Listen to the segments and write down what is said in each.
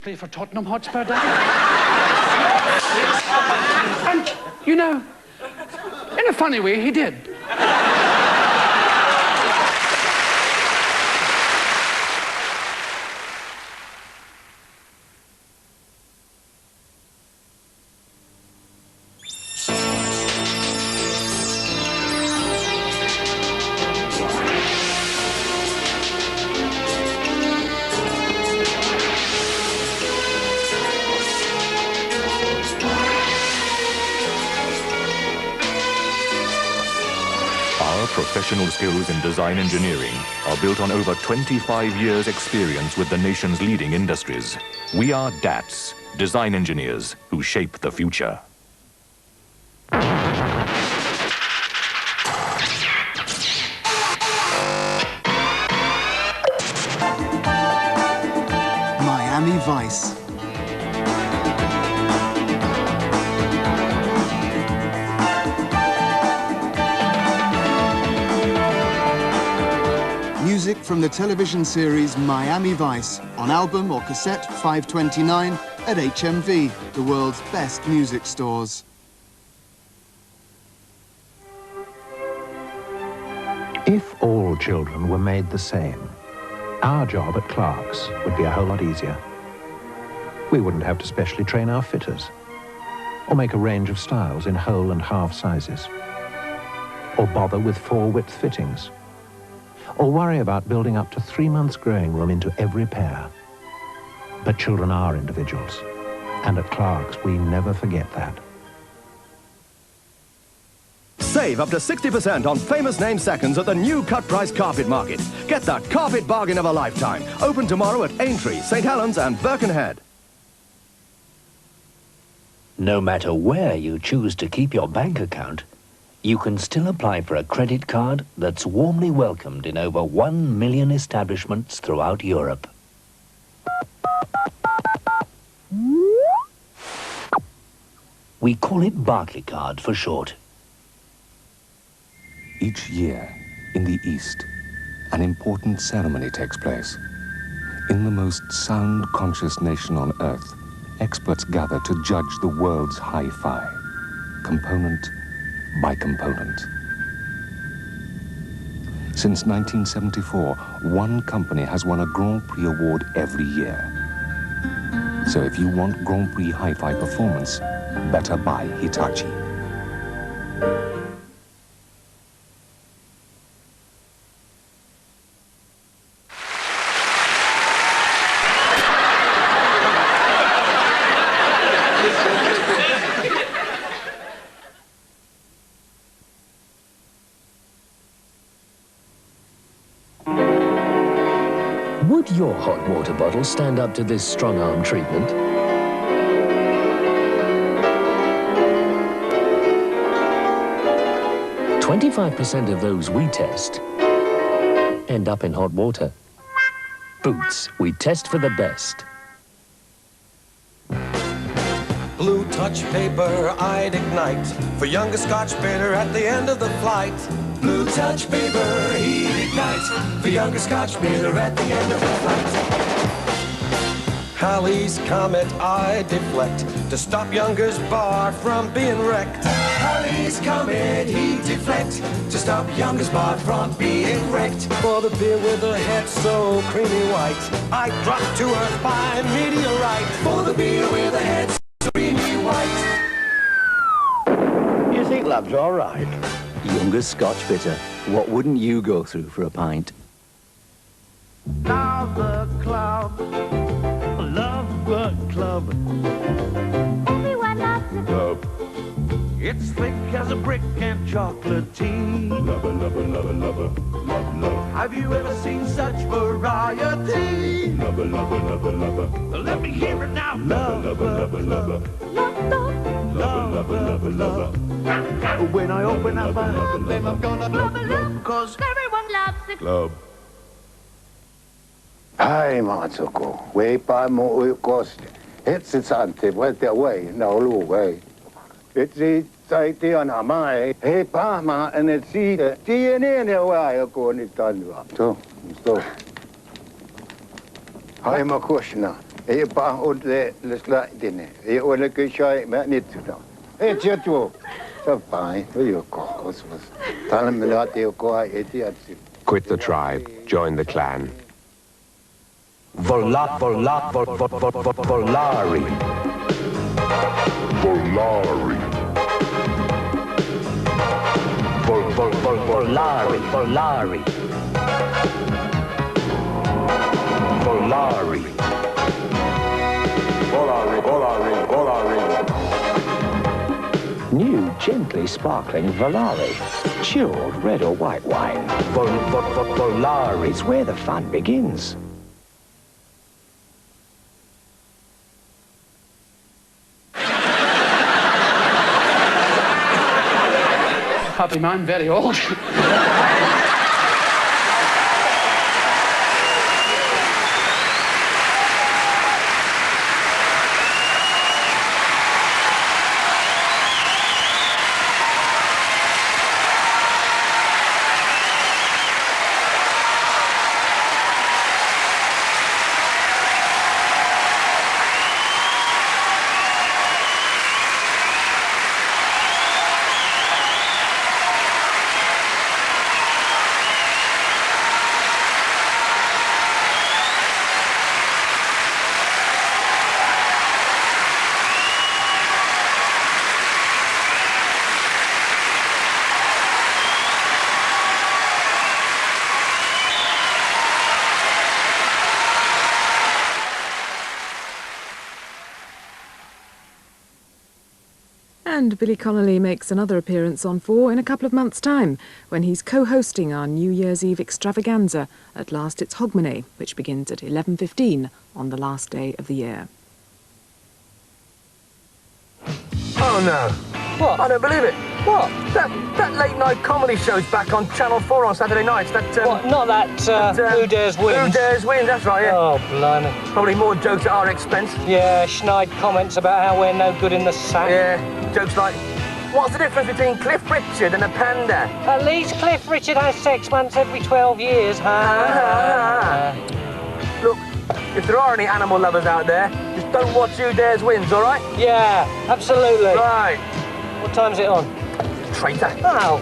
play for Tottenham Hotspur, Daddy? And, you know, in a funny way, he did. Professional skills in design engineering are built on over 25 years' experience with the nation's leading industries. We are DATs, design engineers who shape the future. Miami Vice. Music from the television series Miami Vice on album or cassette 529 at HMV, the world's best music stores. If all children were made the same, our job at Clark's would be a whole lot easier. We wouldn't have to specially train our fitters, or make a range of styles in whole and half sizes, or bother with 4-width fittings, or worry about building up to 3 months' growing room into every pair. But children are individuals, and at Clark's we never forget that. Save up to 60% on famous name seconds at the new cut-price carpet market. Get that carpet bargain of a lifetime. Open tomorrow at Aintree, St. Helens and Birkenhead. No matter where you choose to keep your bank account, you can still apply for a credit card that's warmly welcomed in over 1 million establishments throughout Europe. We call it Barclaycard for short. Each year, in the East, an important ceremony takes place. In the most sound-conscious nation on Earth, experts gather to judge the world's hi-fi, component by component. Since 1974, one company has won a Grand Prix award every year. So if you want Grand Prix hi-fi performance, better buy Hitachi. Would your hot water bottle stand up to this strong-arm treatment? "25% of those we test end up in hot water. Boots, we test for the best. Blue touch paper I'd ignite for younger Scotch bitter at the end of the flight. Blue touch paper he'd ignite for younger Scotch bitter at the end of the flight. Halley's comet I deflect to stop younger's bar from being wrecked. Halley's comet he deflect to stop younger's bar from being wrecked. For the beer with a head so creamy white, I drop to earth by meteorite. For the beer with a head so creamy white. You think lab's all right? Younger Scotch bitter. What wouldn't you go through for a pint? Now the club, love good club. Everyone loves the club. It's thick as a brick and chocolatey. Lover, lover, lover, lover, love, love. Have you ever seen such variety? Lover, lover, lover, lover. Let me hear it now. Lover, lover, lover, lover. Lover, lover, lover. When I open up my heart, then I'm gonna love, cause everyone loves the club. Hai Matsuko, way by more cost. It's anti, wait away, no look way. It's the site on a my, hey Pama, and it's see the DNA away, I go on it done. So, Hai Makushna, E pa od le sla dine. E o le ke shai me nit to. E tieto. So fine. You go. Tell me that you go e tieto. Quit the tribe, join the clan. Volari. Volari. Volari. Volari. New, gently sparkling Volari. Chilled red or white wine. Volari. It's where the fun begins. Puppy, I'm very old. And Billy Connolly makes another appearance on 4 in a couple of months' time, when he's co-hosting our New Year's Eve extravaganza. At last it's Hogmanay, which begins at 11:15 on the last day of the year. Oh no. What? I don't believe it. What? That late-night comedy show's back on Channel 4 on Saturday nights. That, what? Not that, Who Dares Wins? Who Dares Wins, that's right, yeah. Oh, blimey. Probably more jokes at our expense. Yeah, schneid comments about how we're no good in the sack. Yeah, jokes like, what's the difference between Cliff Richard and a panda? At least Cliff Richard has sex once every 12 years, huh? Look, if there are any animal lovers out there, just don't watch Who Dares Wins, all right? Yeah, absolutely. Right. What time's it on? Traitor. Oh.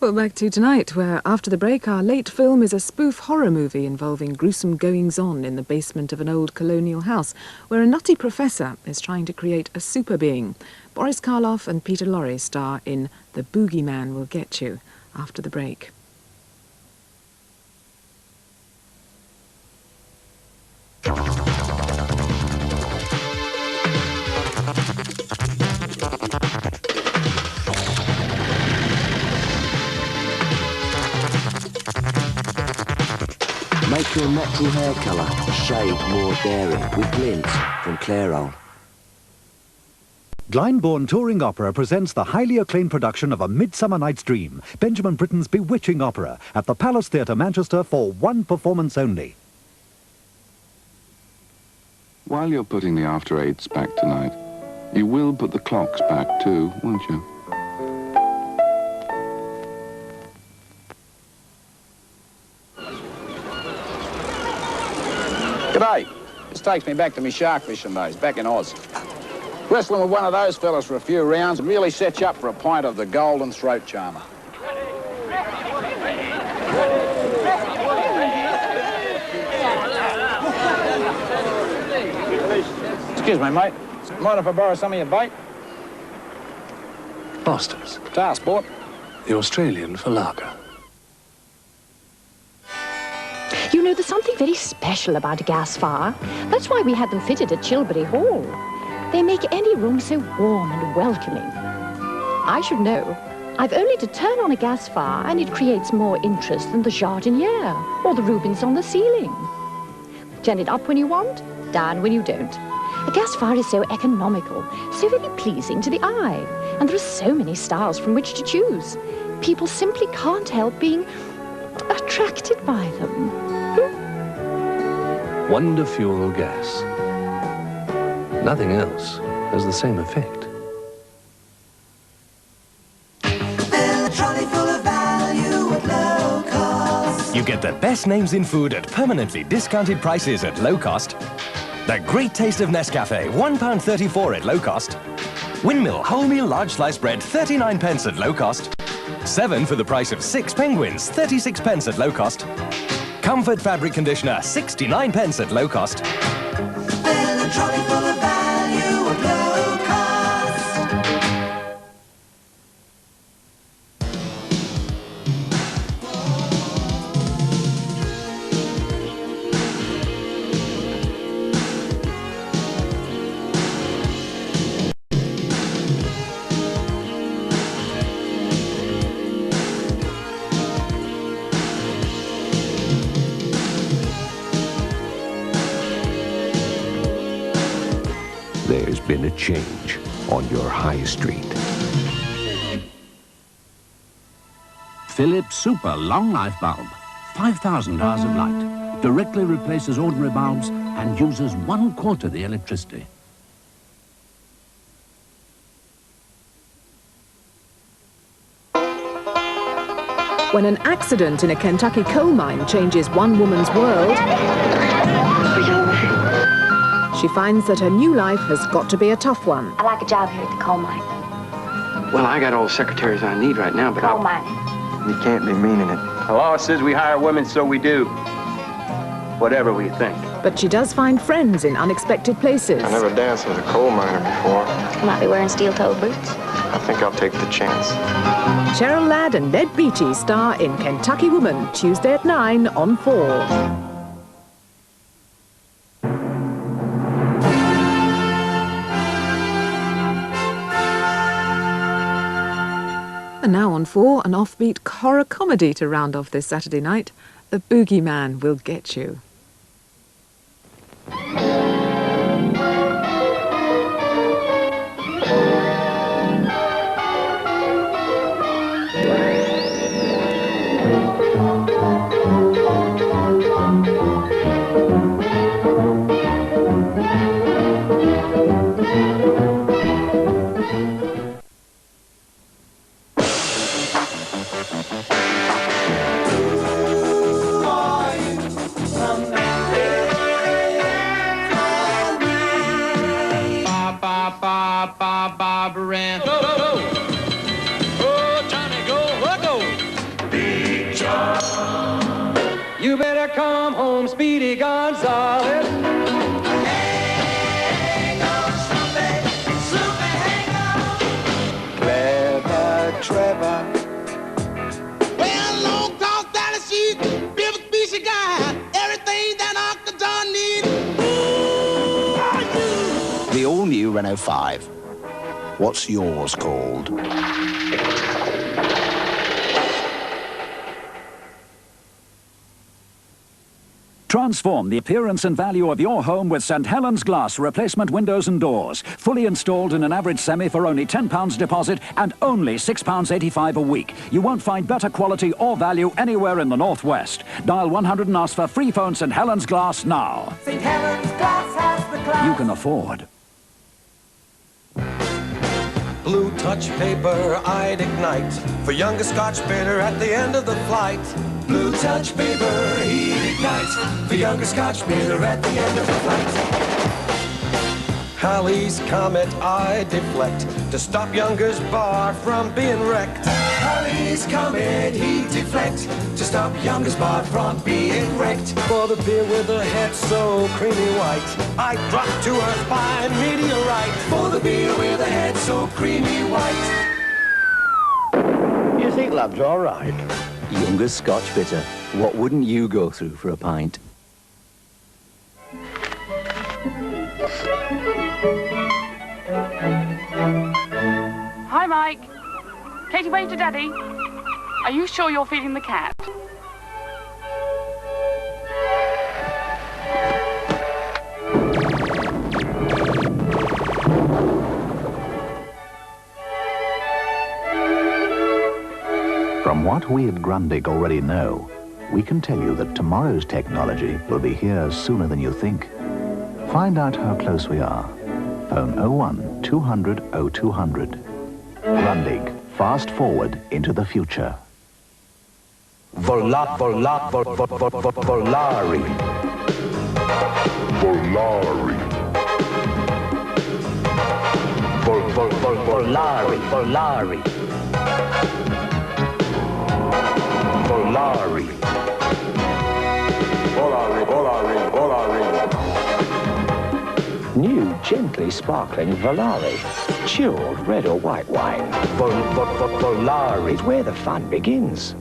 Well, back to tonight, where after the break our late film is a spoof horror movie involving gruesome goings-on in the basement of an old colonial house, where a nutty professor is trying to create a super being. Boris Karloff and Peter Lorre star in The Boogeyman Will Get You after the break. Make your natural hair colour a shade more daring with glints from Clairol. Glyndebourne Touring Opera presents the highly acclaimed production of A Midsummer Night's Dream, Benjamin Britten's bewitching opera, at the Palace Theatre, Manchester, for one performance only. While you're putting the after eights back tonight, you will put the clocks back too, won't you? G'day. This takes me back to me shark fishing days, back in Oz. Wrestling with one of those fellas for a few rounds really sets you up for a pint of the golden throat charmer. Excuse me, mate. Mind if I borrow some of your bait? Masters. Tar sport. The Australian forlager. You know, there's something very special about a gas fire. That's why we had them fitted at Chilbury Hall. They make any room so warm and welcoming. I should know. I've only to turn on a gas fire and it creates more interest than the jardiniere or the Rubens on the ceiling. Turn it up when you want, down when you don't. A gas fire is so economical, so very pleasing to the eye, and there are so many styles from which to choose. People simply can't help being attracted by them. Wonder Fuel gas. Nothing else has the same effect. You get the best names in food at permanently discounted prices at low cost. The great taste of Nescafe, £1.34 at low cost. Windmill wholemeal large slice bread, 39 pence at low cost. 7 for the price of 6 penguins, 36 pence at low cost. Comfort fabric conditioner, 69 pence at low cost. Fill a trolley full of value at low cost. There's been a change on your high street. Philips Super Long Life Bulb. 5,000 hours of light. Directly replaces ordinary bulbs and uses 1/4 the electricity. When an accident in a Kentucky coal mine changes one woman's world, she finds that her new life has got to be a tough one. I like a job here at the coal mine. Well, I got all the secretaries I need right now, but Coal mine. You can't be meaning it. The law says we hire women, so we do. Whatever we think. But she does find friends in unexpected places. I never danced with a coal miner before. You might be wearing steel-toed boots. I think I'll take the chance. Cheryl Ladd and Ned Beatty star in Kentucky Woman, Tuesday at 9 on 4. And now on 4, an offbeat horror comedy to round off this Saturday night. The Boogeyman Will Get You. You better come home, Speedy Gonzales. Clever Trevor. Well, long talk, Dallas sheet, Bill Species guy, everything that Uncle John needs. The all-new Renault 5. What's yours called? Transform the appearance and value of your home with St. Helens Glass replacement windows and doors. Fully installed in an average semi for only £10 deposit and only £6.85 a week. You won't find better quality or value anywhere in the Northwest. Dial 100 and ask for free phone St. Helens Glass now. St. Helens Glass has the class. You can afford. Blue touch paper I'd ignite for younger Scotch bitter at the end of the flight. Blue touch paper he'd ignite for younger Scotch bitter at the end of the flight. Halley's comet I deflect to stop younger's bar from being wrecked. Halley's comet he deflect to stop younger's bar from being wrecked. For the beer with a head so creamy white, I dropped to earth by meteorite. For the beer with a head so creamy white. You think love's all right? Younger Scotch bitter. What wouldn't you go through for a pint? Hi, Mike. Katie, wave to Daddy. Are you sure you're feeding the cat? From what we at Grundig already know, we can tell you that tomorrow's technology will be here sooner than you think. Find out how close we are. Phone 01 200 0200. Grundig, fast forward into the future. Volari. Volari. Volari. Volari. Volari. Volari. Volari, Volari, Volari. New, gently sparkling Volari. Chilled red or white wine. Volari is where the fun begins.